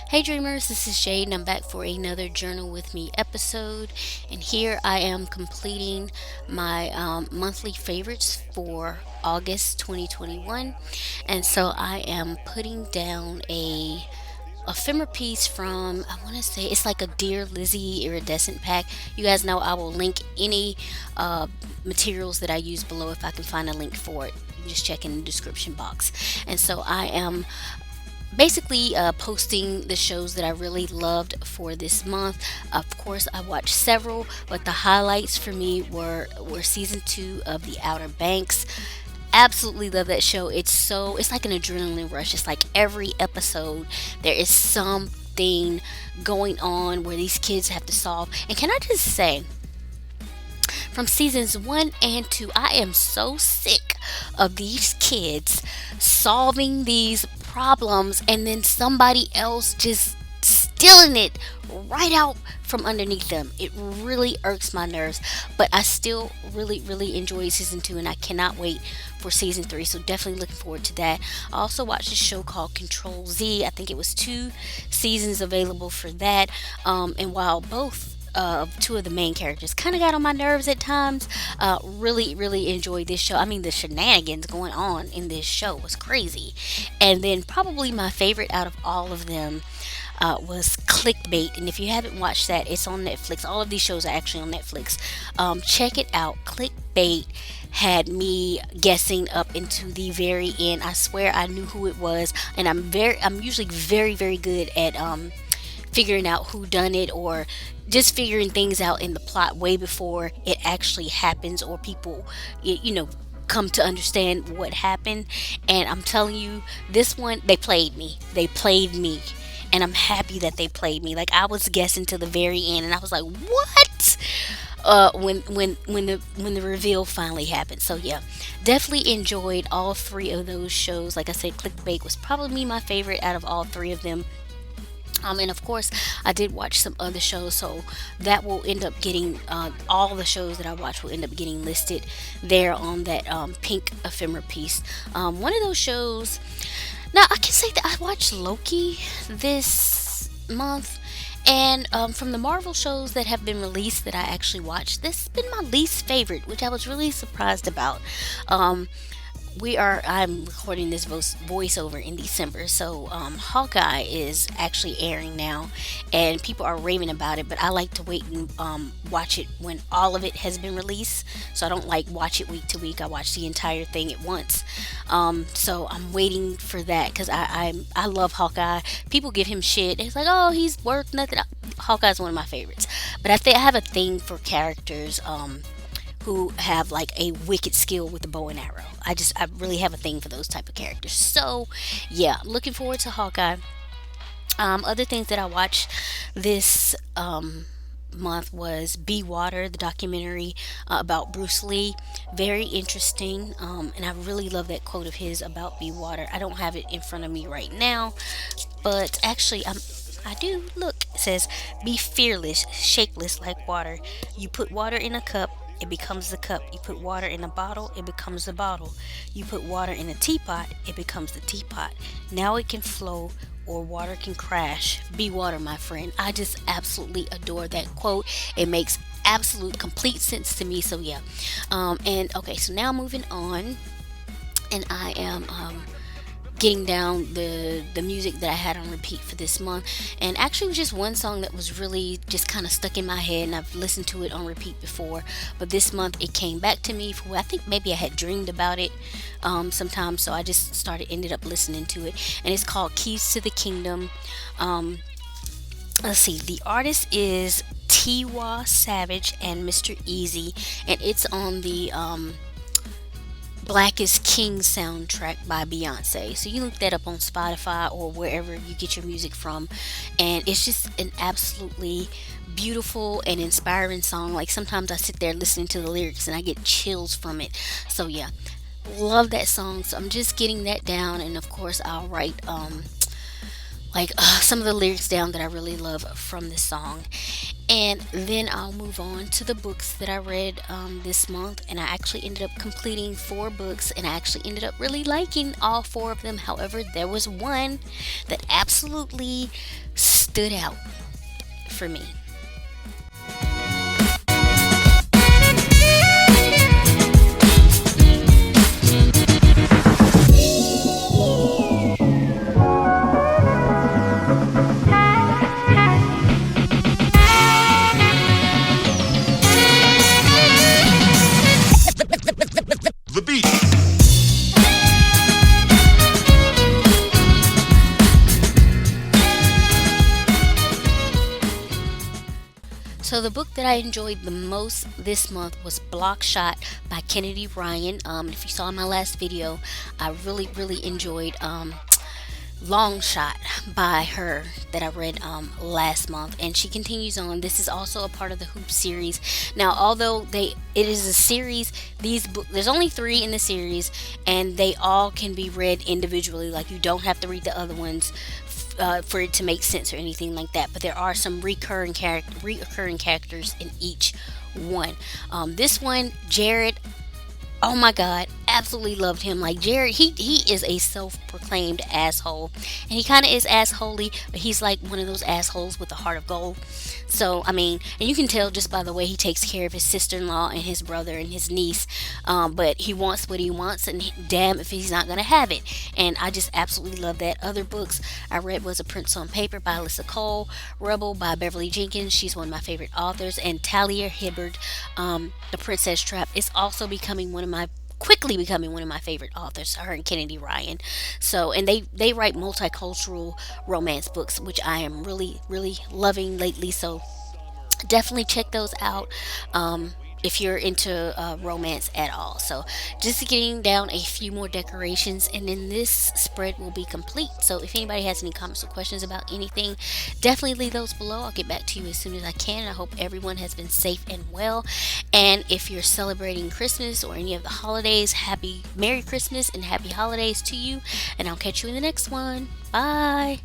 Hey dreamers, this is Jade and I'm back for another Journal with Me episode. And here I am completing my monthly favorites for August 2021. And so I am putting down a ephemera piece from, I want to say it's like a Dear Lizzie iridescent pack. You guys know I will link any materials that I use below if I can find a link for it. Just check in the description box. And so I am basically posting the shows that I really loved for this month. Of course, I watched several, but the highlights for me were season 2 of The Outer Banks. Absolutely love that show. It's like an adrenaline rush. It's like every episode there is something going on where these kids have to solve. And can I just say, from seasons 1 and 2, I am so sick of these kids solving these problems and then somebody else just stealing it right out from underneath them. It really irks my nerves, but I still really enjoy season 2 and I cannot wait for season 3. So definitely looking forward to that. I also watched a show called Control Z. I think it was 2 seasons available for that. And while both two of the main characters kind of got on my nerves at times. Really enjoyed this show. I mean, the shenanigans going on in this show was crazy. And then probably my favorite out of all of them was Clickbait. And if you haven't watched that, it's on Netflix. All of these shows are actually on Netflix. Check it out. Clickbait had me guessing up into the very end. I swear I knew who it was, and I'm usually very good at figuring out who done it or just figuring things out in the plot way before it actually happens or people come to understand what happened. And I'm telling you, this one, they played me, and I'm happy that they played me. Like, I was guessing to the very end and I was like, what? When the reveal finally happened. So yeah, definitely enjoyed all 3 of those shows. Like I said, Clickbait was probably my favorite out of all 3 of them. And of course, I did watch some other shows, so that will end up getting all the shows that I watch will end up getting listed there on that pink ephemera piece. One of those shows. Now, I can say that I watched Loki this month, and from the Marvel shows that have been released that I actually watched, this has been my least favorite, which I was really surprised about. Um, I'm recording this voiceover in December, so Hawkeye is actually airing now, and people are raving about it, but I like to wait and watch it when all of it has been released, so I don't like watch it week to week. I watch the entire thing at once. So I'm waiting for that because I love Hawkeye. People give him shit. It's like, oh, he's worth nothing. Hawkeye's one of my favorites, but I think I have a thing for characters who have like a wicked skill with the bow and arrow. I really have a thing for those type of characters. So yeah, looking forward to Hawkeye. Other things that I watched this month was Be Water, the documentary about Bruce Lee. Very interesting, and I really love that quote of his about Be Water. I don't have it in front of me right now, but actually I do. Look, it says, "Be fearless, shapeless like water. You put water in a cup, it becomes the cup. You put water in a bottle, it becomes the bottle. You put water in a teapot, it becomes the teapot. Now it can flow or water can crash. Be water, my friend." I just absolutely adore that quote. It makes absolute complete sense to me. So yeah. And okay, so now moving on, and I am getting down the music that I had on repeat for this month. And actually, it was just one song that was really just kind of stuck in my head, and I've listened to it on repeat before. But this month, it came back to me. I think maybe I had dreamed about it sometimes, so I just ended up listening to it. And it's called Keys to the Kingdom. Um, let's see, the artist is Tiwa Savage and Mr. Easy, and it's on the Black is King soundtrack by Beyonce. So you look that up on Spotify or wherever you get your music from. And it's just an absolutely beautiful and inspiring song. Like, sometimes I sit there listening to the lyrics and I get chills from it. So yeah, love that song. So I'm just getting that down, and of course I'll write some of the lyrics down that I really love from this song. And then I'll move on to the books that I read this month. And I actually ended up completing 4 books, and I actually ended up really liking all 4 of them. However, there was one that absolutely stood out for me. The beat. So the book that I enjoyed the most this month was Block Shot by Kennedy Ryan. If you saw my last video, I really enjoyed Long Shot by her that I read last month, and she continues on. This is also a part of the Hoop series. Now, although it is a series, there's only 3 in the series, and they all can be read individually. Like, you don't have to read the other ones for it to make sense or anything like that. But there are some reoccurring characters in each one. This one, Jared. Oh my God, absolutely loved him. Like, Jared, he is a self-proclaimed asshole, and he kind of is assholey, but he's like one of those assholes with a heart of gold. So I mean, and you can tell just by the way he takes care of his sister-in-law and his brother and his niece. But he wants what he wants, and damn if he's not gonna have it. And I just absolutely love that. Other books I read was A Prince on Paper by Alyssa Cole, Rebel by Beverly Jenkins. She's one of my favorite authors, and Talia Hibbard, The Princess Trap, is also becoming one of my quickly becoming one of my favorite authors, her and Kennedy Ryan. So, and they write multicultural romance books, which I am really loving lately. So definitely check those out. If you're into romance at all. So, just getting down a few more decorations, and then this spread will be complete. So, if anybody has any comments or questions about anything, definitely leave those below. I'll get back to you as soon as I can. I hope everyone has been safe and well. And if you're celebrating Christmas or any of the holidays, happy Merry Christmas and happy holidays to you. And I'll catch you in the next one. Bye.